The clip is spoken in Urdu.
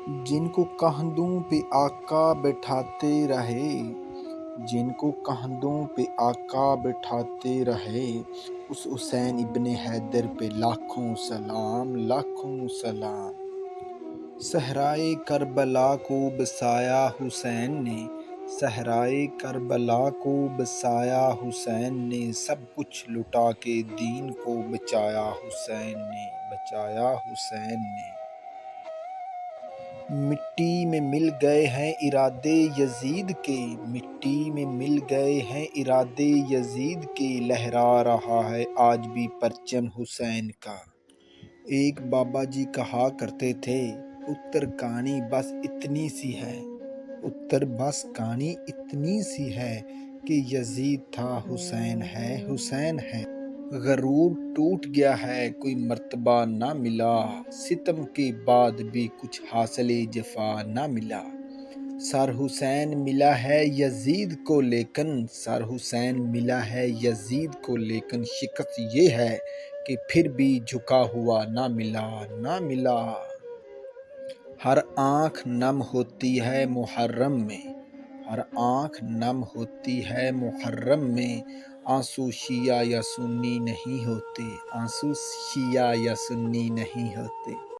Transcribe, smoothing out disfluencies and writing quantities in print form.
جن کو کندھوں پہ آقا بٹھاتے رہے، جن کو کندھوں پہ آقا بٹھاتے رہے، اس حسین ابن حیدر پہ لاکھوں سلام، لاکھوں سلام۔ صحرائے کربلا کو بسایا حسین نے، صحرائے کربلا کو بسایا حسین نے، سب کچھ لٹا کے دین کو بچایا حسین نے، بچایا حسین نے۔ مٹی میں مل گئے ہیں ارادے یزید کے، مٹی میں مل گئے ہیں ارادے یزید کے، لہرا رہا ہے آج بھی پرچم حسین کا۔ ایک بابا جی کہا کرتے تھے، اتر کہانی بس اتنی سی ہے، اتر بس کہانی اتنی سی ہے کہ یزید تھا حسین ہے، حسین ہے۔ غرور ٹوٹ گیا ہے کوئی مرتبہ نہ ملا، ستم کے بعد بھی کچھ حاصل جفا نہ ملا۔ سر حسین ملا ہے یزید کو لیکن، سر حسین ملا ہے یزید کو لیکن، شکست یہ ہے کہ پھر بھی جھکا ہوا نہ ملا، نہ ملا۔ ہر آنکھ نم ہوتی ہے محرم میں، ہر آنکھ نم ہوتی ہے محرم میں، آنسو شیعہ یا سنی نہیں ہوتے، آنسو شیعہ یا سنی نہیں ہوتے۔